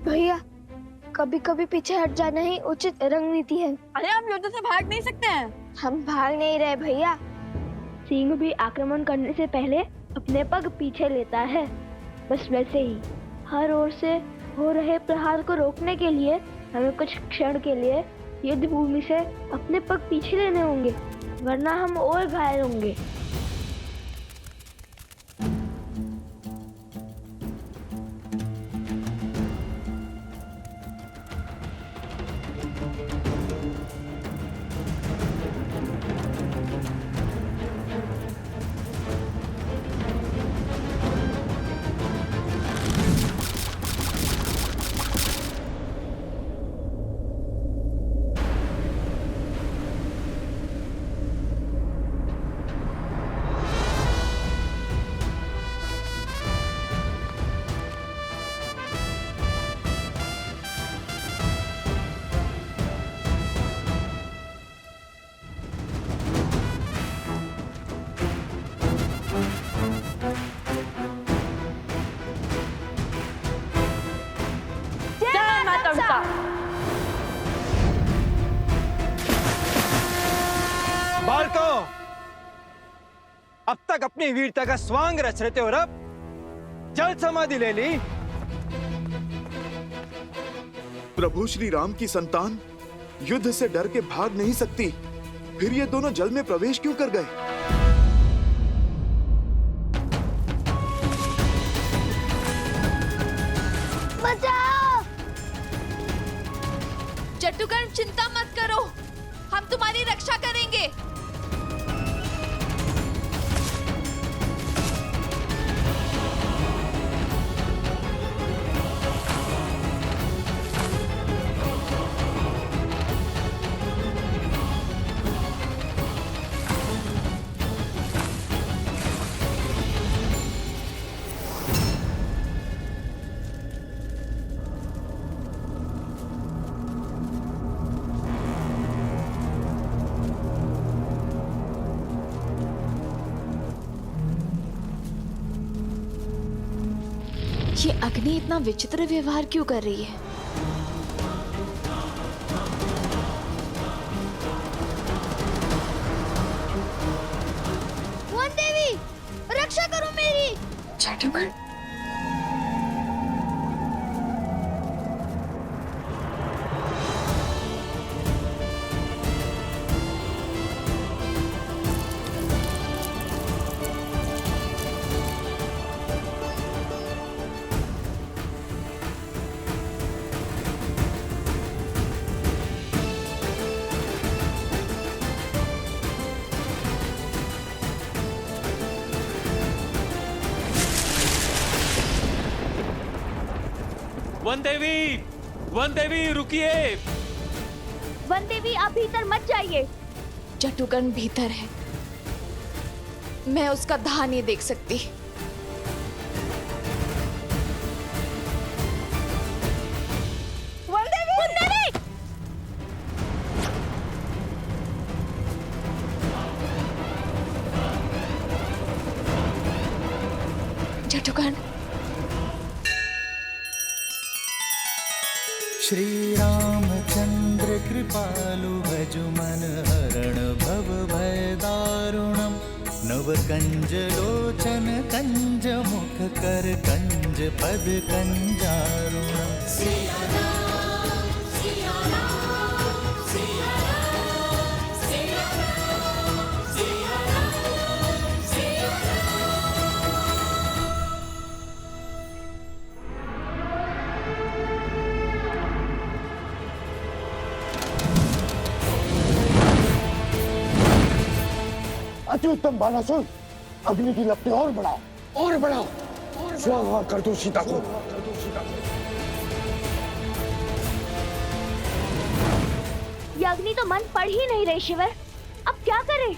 भैया, कभी कभी पीछे हट जाना ही उचित रणनीति है। अरे हम युद्ध से भाग नहीं सकते हैं। हम भाग नहीं रहे भैया। सिंह भी आक्रमण करने से पहले अपने पग पीछे लेता है। बस वैसे ही हर ओर से हो रहे प्रहार को रोकने के लिए हमें कुछ क्षण के लिए युद्ध भूमि से अपने पग पीछे लेने होंगे, वरना हम और घायल होंगे। बालको, अब तक अपनी वीरता का स्वांग रच रहे थे और अब जल समाधि ले ली। प्रभु श्री राम की संतान युद्ध से डर के भाग नहीं सकती, फिर ये दोनों जल में प्रवेश क्यों कर गए? बचाओ! जट्टुकर्ण, चिंता मत करो, हम तुम्हारी रक्षा करेंगे। ये अग्नि इतना विचित्र व्यवहार क्यों कर रही है? वन देवी, रक्षा करो मेरी। जट्टुकर्ण, वन देवी रुकिए। वन देवी, आप भीतर मत जाइए। जट्टुकर्ण भीतर है, मैं उसका दाह नहीं देख सकती। वन देवी! वन देवी! जट्टुकर्ण, श्री रामचंद्र कृपालु भजु मन हरण भव भय दारुणम नव कंज लोचन कंज मुख कर कंज पद कंजारुणम। अति उत्तम बालासुर, अग्नि की लपटें और बढ़ाओ, और बढ़ाओ, स्वाहा कर दो सीता को। ये अग्नि तो मन पड़ ही नहीं रही शिवर, अब क्या करें?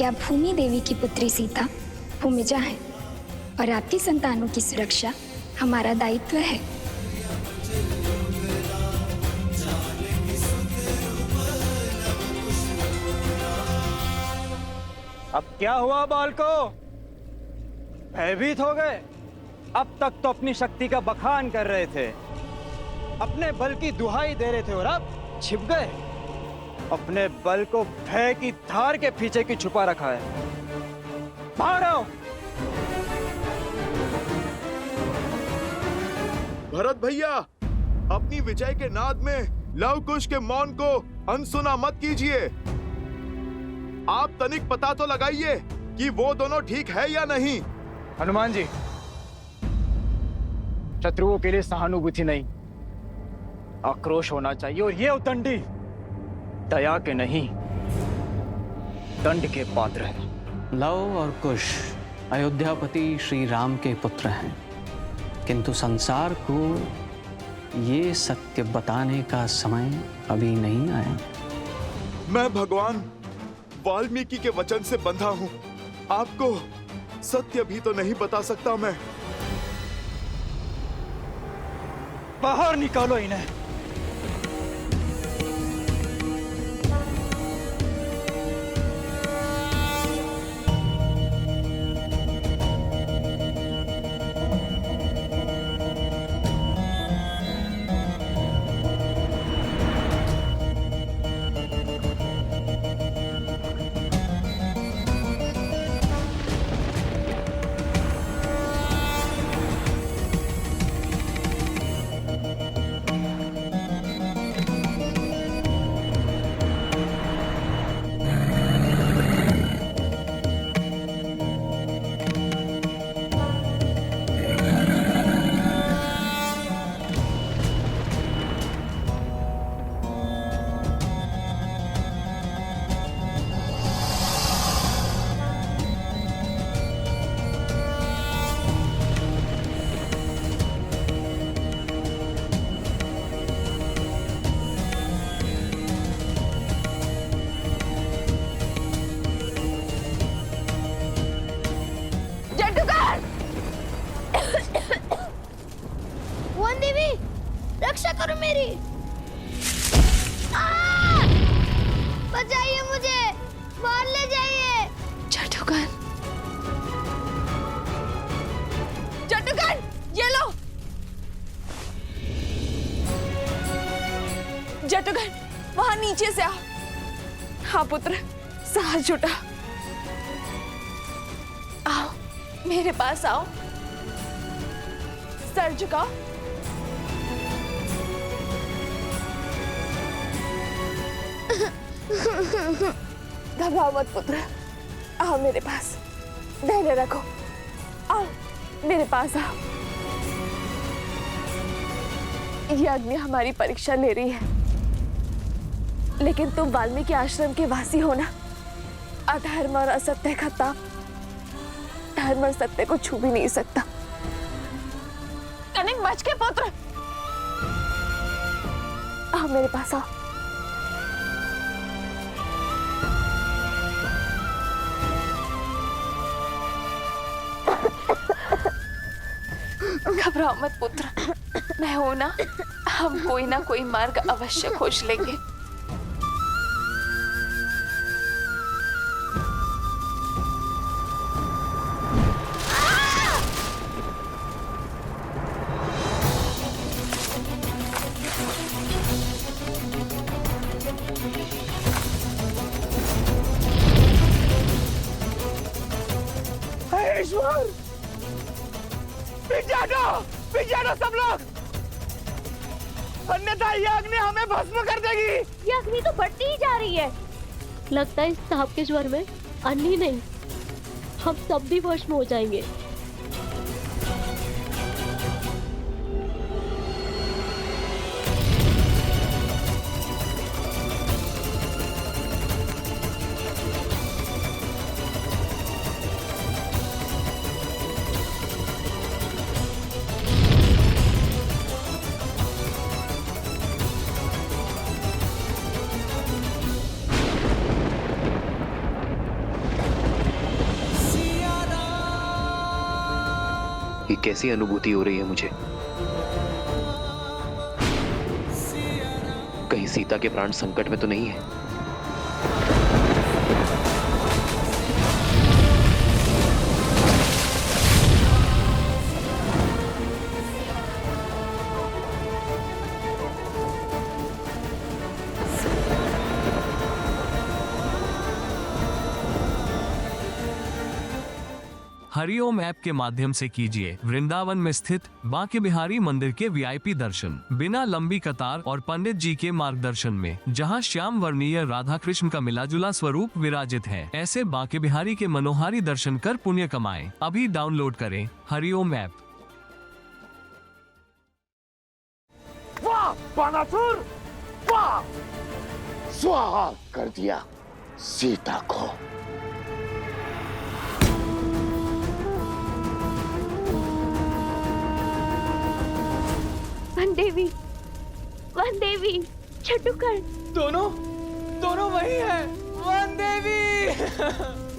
माता भूमि देवी की पुत्री सीता भूमिजा है और आपकी संतानों की सुरक्षा हमारा दायित्व है। अब क्या हुआ बालको? भयभीत हो गए? अब तक तो अपनी शक्ति का बखान कर रहे थे, अपने बल की दुहाई दे रहे थे, और अब छिप गए। अपने बल को भय की धार के पीछे की छुपा रखा है। बाहर आओ। भरत भैया, अपनी विजय के नाद में लव कुश के मौन को अनसुना मत कीजिए। आप तनिक पता तो लगाइए कि वो दोनों ठीक है या नहीं। हनुमान जी, शत्रुओं के लिए सहानुभूति नहीं, आक्रोश होना चाहिए। और ये उद्दंडी दया के नहीं, दंड के पात्र है। लव और कुश अयोध्यापति श्री राम के पुत्र हैं, किंतु संसार को ये सत्य बताने का समय अभी नहीं आया। मैं भगवान वाल्मीकि के वचन से बंधा हूँ। आपको सत्य भी तो नहीं बता सकता मैं। बाहर निकालो इन्हें। रक्षा करो मेरी। बचाइए मुझे, बाहर ले जाइए। जटुगन, जटुगन, ये लो। जटुगन, वहां नीचे से आओ। हाँ पुत्र, साहस जुटा। आओ, मेरे पास आओ। सर झुकाओ। घबराओ मत पुत्र, आओ मेरे पास, धैर्य रखो। आओ मेरे पास आओ। ये अग्नि हमारी परीक्षा ले रही है, लेकिन तुम वाल्मीकि आश्रम के वासी हो ना। अधर्म और असत्य का ताप धर्म और सत्य को छू भी नहीं सकता। कनिक बच के पुत्र, आओ मेरे पास आओ। घबराओ मत पुत्र, मैं हूं ना। हम कोई ना कोई मार्ग अवश्य खोज लेंगे। ईश्वर, पीछे हटो सब लोग, अन्यथा ये अग्नि हमें भस्म कर देगी। ये अग्नि तो बढ़ती ही जा रही है। लगता है इस ताप के ज्वर में अन्य नहीं, हम सब भी भस्म हो जाएंगे। कैसी अनुभूति हो रही है मुझे। कहीं सीता के प्राण संकट में तो नहीं है? हरिओम ऐप के माध्यम से कीजिए वृंदावन में स्थित बांके बिहारी मंदिर के वीआईपी दर्शन बिना लंबी कतार और पंडित जी के मार्गदर्शन में, जहां श्याम वर्णीय राधा कृष्ण का मिलाजुला स्वरूप विराजित है। ऐसे बांके बिहारी के मनोहारी दर्शन कर पुण्य कमाएं। अभी डाउनलोड करें हरिओम ऐप। वाह बानासुर, वाह! स्वाहा कर दिया सीता को। वन देवी, छटुकर, दोनों वही है। वन देवी।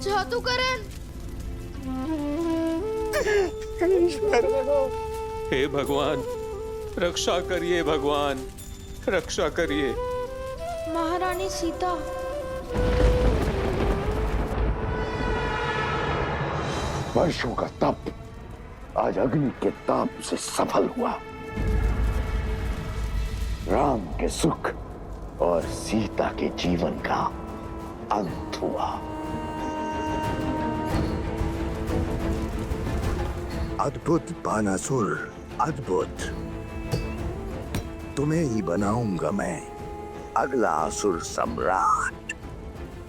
जादूकरन। हे भगवान, रक्षा करिए भगवान, रक्षा करिए। महारानी सीता। वर्षों का तप आज अग्नि के ताप से सफल हुआ। राम के सुख और सीता के जीवन का अंत हुआ। अद्भुत बानासुर, अद्भुत। तुम्हें ही बनाऊंगा मैं अगला असुर सम्राट।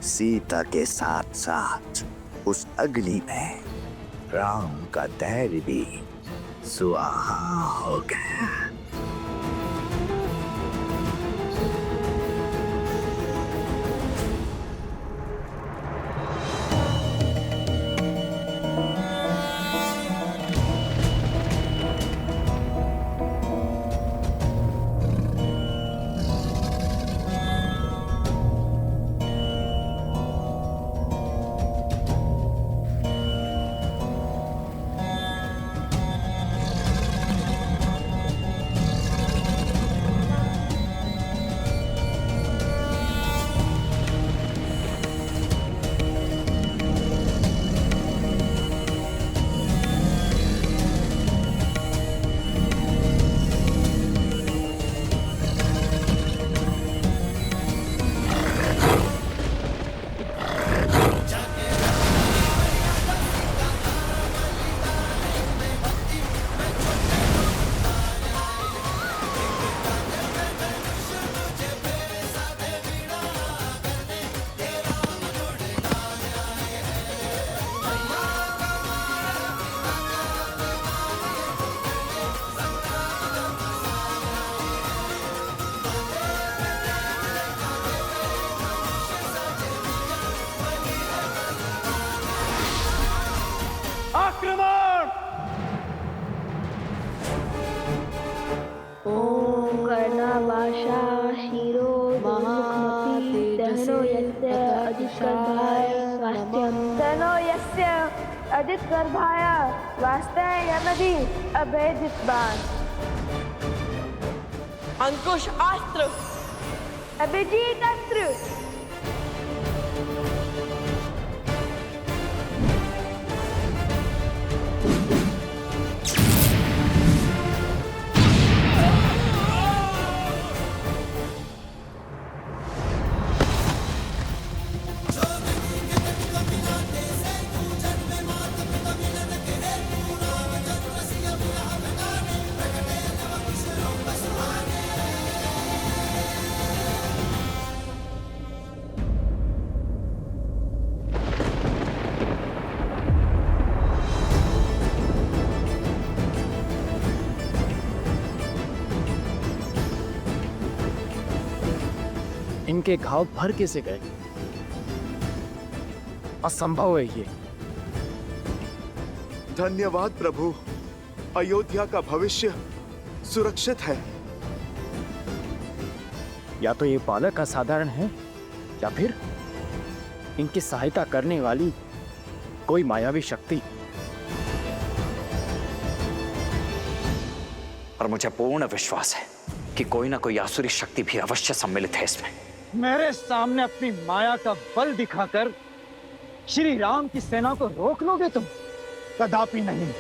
सीता के साथ साथ उस अग्नि में राम का धैर्य भी सुआहा हो गया। आक्रमण! ओम कर्णाभाषा शिरो दुर्मुखमपि दहनो यस्य अदितगर्भाय स्वास्थ्यं दहनो यस्य अदितगर्भाय स्वास्थ्यमदि अभेदित बाण। अंकुश अस्त्र, अभिजीत अस्त्र। इनके घाव भर कैसे गए? असंभव है ये। धन्यवाद प्रभु, अयोध्या का भविष्य सुरक्षित है। या तो ये बालक असाधारण है या फिर इनकी सहायता करने वाली कोई मायावी शक्ति। और मुझे पूर्ण विश्वास है कि कोई ना कोई आसुरी शक्ति भी अवश्य सम्मिलित है इसमें। मेरे सामने अपनी माया का बल दिखाकर श्री राम की सेना को रोक लोगे तुम? कदापि नहीं।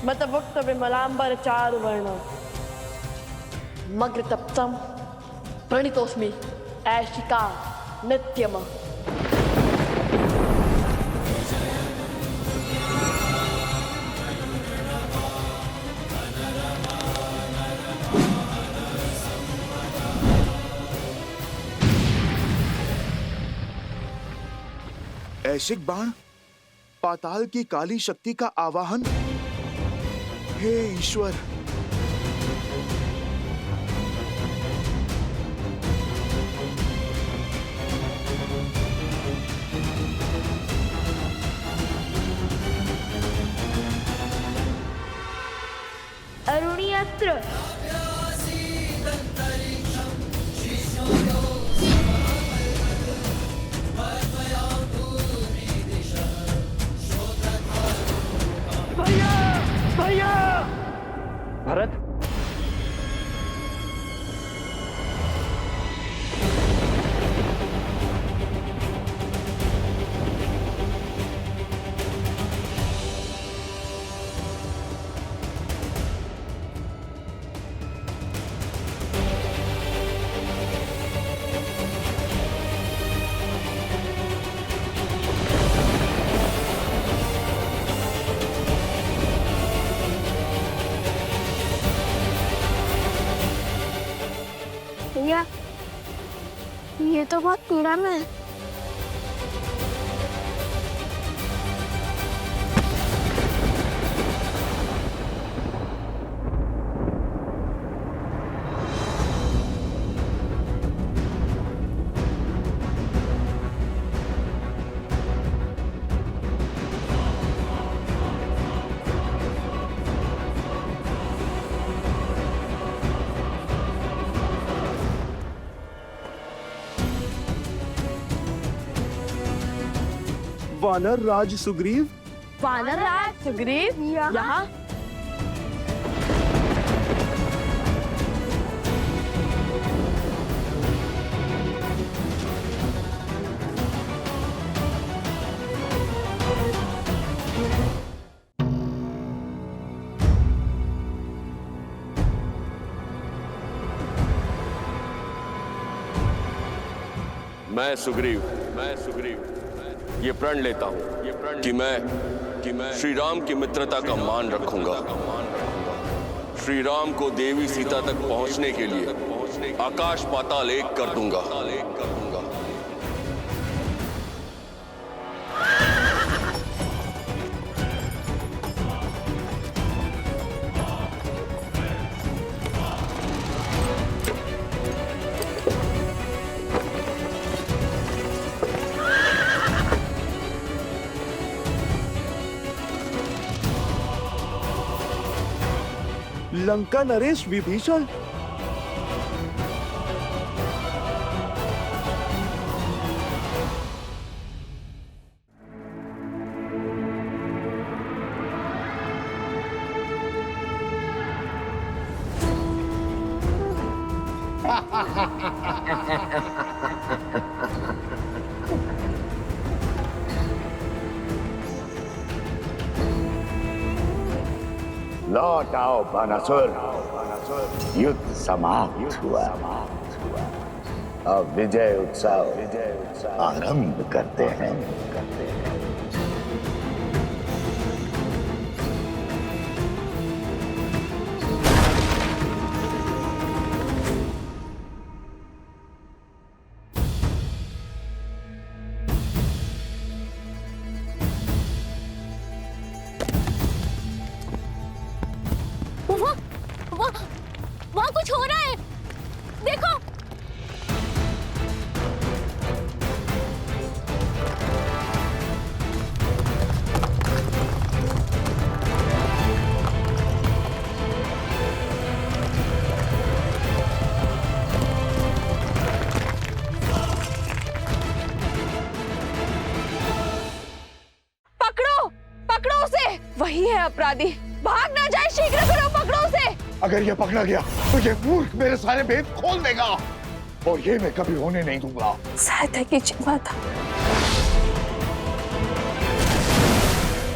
मतभुक्त विमलांबर चारुवर्ण मग्र तप्तम प्रणितोस्मि ऐशिका नित्यम। ऐशिक बाण, पाताल की काली शक्ति का आवाहन। हे ईश्वर, अरुणी अस्त्र। भरत, भैया, ये तो बहुत पीड़ा में है। वानर राज सुग्रीव। वानर राज सुग्रीव यहाँ? मैं सुग्रीव ये प्रण लेता हूँ कि मैं श्री राम की मित्रता का मान रखूंगा। श्री राम को देवी सीता तक पहुंचने के लिए आकाश पाताल एक कर दूंगा। लंका नरेश विभीषण। लौट आओ बानासुर, युद्ध समाप्त हुआ। अब विजय उत्सव आरंभ करते हैं। वहाँ कुछ हो रहा है, देखो। पकड़ो उसे। वही है अपराधी, भाग ना जाए, शीघ्र करो, पकड़ो उसे। अगर ये पकड़ा गया तो ये मूर्ख मेरे सारे भेद खोल देगा और ये मैं कभी होने नहीं दूंगा। सहायता कीजिए माता।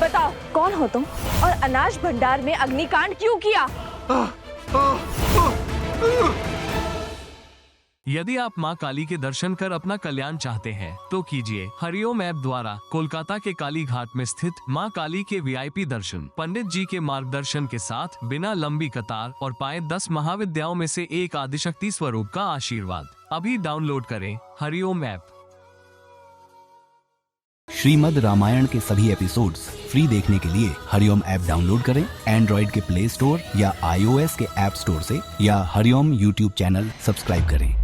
बताओ कौन हो तुम और अनाज भंडार में अग्निकांड क्यों किया? यदि आप मां काली के दर्शन कर अपना कल्याण चाहते हैं तो कीजिए हरिओम ऐप द्वारा कोलकाता के काली घाट में स्थित मां काली के वीआईपी दर्शन, पंडित जी के मार्गदर्शन के साथ, बिना लंबी कतार और पाए 10 महाविद्याओं में से एक आदिशक्ति स्वरूप का आशीर्वाद। अभी डाउनलोड करें हरिओम ऐप। श्रीमद् रामायण के सभी एपिसोड्स फ्री देखने के लिए हरिओम ऐप डाउनलोड करें एंड्रॉइड के प्ले स्टोर या iOS के ऐप स्टोर से, या हरिओम यूट्यूब चैनल सब्सक्राइब करें।